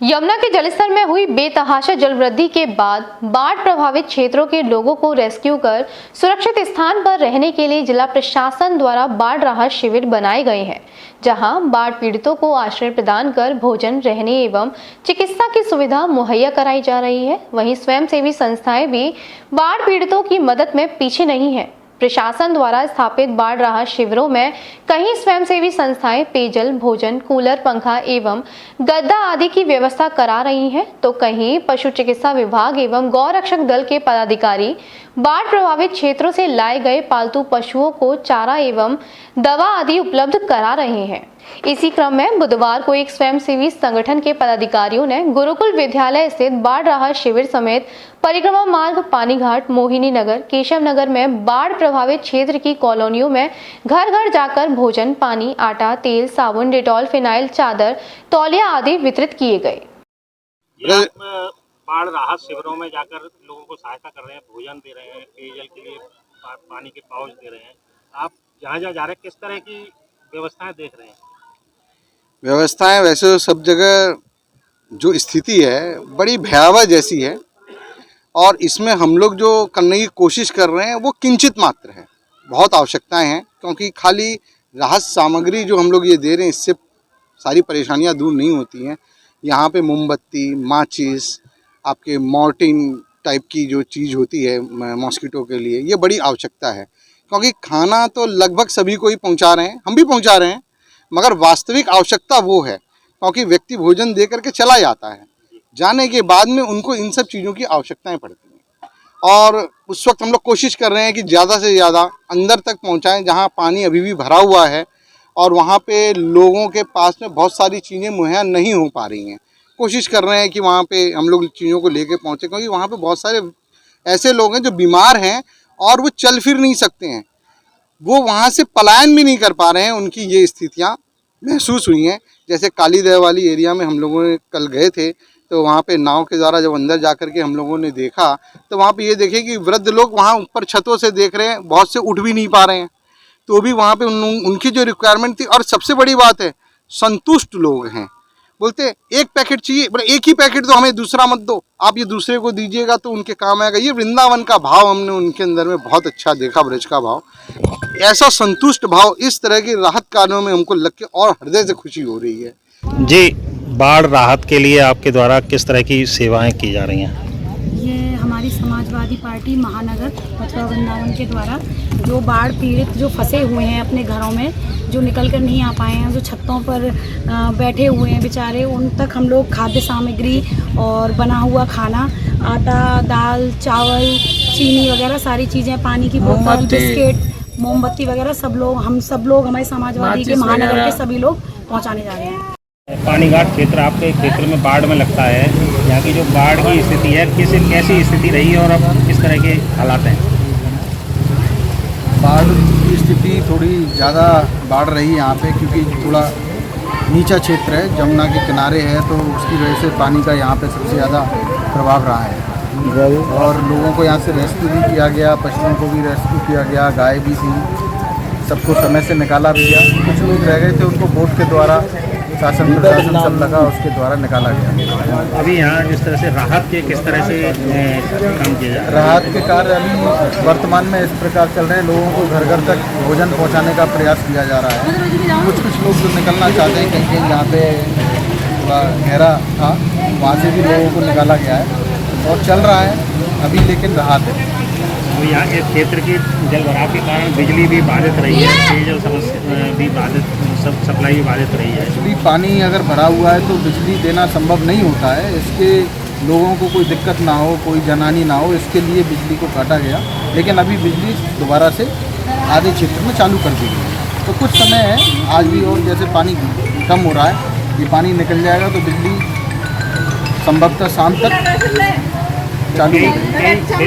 यमुना के जलस्तर में हुई बेतहाशा जलवृद्धि के बाद बाढ़ प्रभावित क्षेत्रों के लोगों को रेस्क्यू कर सुरक्षित स्थान पर रहने के लिए जिला प्रशासन द्वारा बाढ़ राहत शिविर बनाए गए हैं, जहां बाढ़ पीड़ितों को आश्रय प्रदान कर भोजन, रहने एवं चिकित्सा की सुविधा मुहैया कराई जा रही है। वहीं स्वयंसेवी संस्थाएं भी बाढ़ पीड़ितों की मदद में पीछे नहीं है। प्रशासन द्वारा स्थापित बाढ़ राहत शिविरों में कहीं स्वयंसेवी संस्थाएं पेयजल, भोजन, कूलर, पंखा एवं गद्दा आदि की व्यवस्था करा रही हैं, तो कहीं पशु चिकित्सा विभाग एवं गौ रक्षक दल के पदाधिकारी बाढ़ प्रभावित क्षेत्रों से लाए गए पालतू पशुओं को चारा एवं दवा आदि उपलब्ध करा रहे हैं। इसी क्रम में बुधवार को एक स्वयंसेवी संगठन के पदाधिकारियों ने गुरुकुल विद्यालय स्थित बाढ़ राहत शिविर समेत परिक्रमा मार्ग, पानीघाट, मोहिनी नगर, केशव नगर में बाढ़ प्रभावित क्षेत्र की कॉलोनियों में घर घर जाकर भोजन, पानी, आटा, तेल, साबुन, डेटॉल, फिनाइल, चादर, तौलिया आदि वितरित किए गए। बाढ़ राहत शिविरों में जाकर लोगों को सहायता कर रहे हैं, भोजन दे रहे हैं, पेयजल के लिए पानी के पाउच दे रहे हैं। आप जहाँ जहाँ जा रहे हैं किस तरह की व्यवस्थाएं देख रहे हैं? व्यवस्थाएं वैसे तो सब जगह जो स्थिति है बड़ी भयावह जैसी है, और इसमें हम लोग जो करने की कोशिश कर रहे हैं वो किंचित मात्र है। बहुत आवश्यकताएं हैं, क्योंकि खाली राहत सामग्री जो हम लोग ये दे रहे हैं इससे सारी परेशानियां दूर नहीं होती हैं। यहाँ पे मोमबत्ती, माचिस, आपके मॉर्टिन टाइप की जो चीज़ होती है मॉस्किटो के लिए, ये बड़ी आवश्यकता है। क्योंकि खाना तो लगभग सभी को ही पहुँचा रहे हैं, हम भी पहुँचा रहे हैं, मगर वास्तविक आवश्यकता वो है, क्योंकि व्यक्ति भोजन दे करके चला जाता है, जाने के बाद में उनको इन सब चीज़ों की आवश्यकताएं पड़ती हैं। और उस वक्त हम लोग कोशिश कर रहे हैं कि ज़्यादा से ज़्यादा अंदर तक पहुंचाएं, जहां पानी अभी भी भरा हुआ है और वहां पे लोगों के पास में बहुत सारी चीज़ें मुहैया नहीं हो पा रही हैं। कोशिश कर रहे हैं कि वहाँ पे हम लोग चीज़ों को लेके पहुँचे, क्योंकि वहाँ पे बहुत सारे ऐसे लोग हैं जो बीमार हैं और वो चल फिर नहीं सकते हैं, वो वहाँ से पलायन भी नहीं कर पा रहे हैं। उनकी ये स्थितियाँ महसूस हुई हैं। जैसे कालीदेव वाली एरिया में हम लोगों ने कल गए थे, तो वहाँ पे नाव के द्वारा जब अंदर जा कर के हम लोगों ने देखा, तो वहाँ पे ये देखे कि वृद्ध लोग वहाँ ऊपर छतों से देख रहे हैं, बहुत से उठ भी नहीं पा रहे हैं। तो भी वहाँ पे उनकी जो रिक्वायरमेंट थी, और सबसे बड़ी बात है संतुष्ट लोग हैं। बोलते एक पैकेट चाहिए, बोले एक ही पैकेट दो, हमें दूसरा मत दो, आप ये दूसरे को दीजिएगा तो उनके काम आएगा। ये वृंदावन का भाव हमने उनके अंदर में बहुत अच्छा देखा, ब्रज का भाव, ऐसा संतुष्ट भाव इस तरह की राहत कार्यों में हमको लग के और हृदय से खुशी हो रही है। जी, बाढ़ राहत के लिए आपके द्वारा किस तरह की सेवाएं की जा रही हैं? ये हमारी समाजवादी पार्टी महानगर मथुरा वृंदावन के द्वारा जो बाढ़ पीड़ित जो फंसे हुए हैं अपने घरों में, जो निकल कर नहीं आ पाए हैं, जो छतों पर बैठे हुए हैं बेचारे, उन तक हम लोग खाद्य सामग्री और बना हुआ खाना, आटा, दाल, चावल, चीनी वगैरह सारी चीज़ें, पानी की बोतल, बिस्किट, मोमबत्ती वगैरह हम सब लोग हमारे समाजवादी के महानगर के सभी लोग पहुँचाने जा रहे हैं। पानीघाट क्षेत्र आपके क्षेत्र में बाढ़ में लगता है, यहाँ की जो बाढ़ की स्थिति है कैसी स्थिति रही है और अब किस तरह के हालात हैं? बाढ़ की स्थिति थोड़ी ज़्यादा बाढ़ रही है यहाँ पे, क्योंकि थोड़ा नीचा क्षेत्र है, जमुना के किनारे है, तो उसकी वजह से पानी का यहाँ पे सबसे ज़्यादा प्रभाव रहा है। और लोगों को यहाँ से रेस्क्यू भी किया गया, पशुओं को भी रेस्क्यू किया गया, गाय भी थी, सबको समय से निकाला भी गया। कुछ लोग रह गए थे, उनको बोट के द्वारा शासन प्रशासन सब लगा, उसके द्वारा निकाला गया। अभी यहाँ जिस तरह से राहत के किस तरह से काम किया जा रहा है? राहत के कार्य अभी वर्तमान में इस प्रकार चल रहे हैं, लोगों को घर घर तक भोजन पहुँचाने का प्रयास किया जा रहा है। कुछ लोग जो निकलना चाहते हैं, कहीं यहाँ पे थोड़ा गहरा था, वहाँ से भी लोगों को निकाला गया है और चल रहा है अभी, लेकिन राहत है। तो यहाँ इस क्षेत्र की जल भराव के कारण बिजली भी बाधित रही है, पेयजल समस्या भी बाधित, सब सप्लाई भी बाधित रही है। एक्चुअली पानी अगर भरा हुआ है तो बिजली देना संभव नहीं होता है। इसके लोगों को कोई दिक्कत ना हो, कोई जनहानि ना हो, इसके लिए बिजली को काटा गया, लेकिन अभी बिजली दोबारा से आधे क्षेत्र में चालू कर दी गई। तो कुछ समय है आज भी, और जैसे पानी कम हो रहा है, ये पानी निकल जाएगा तो बिजली संभवतः शाम तक चालू हो जाएगी।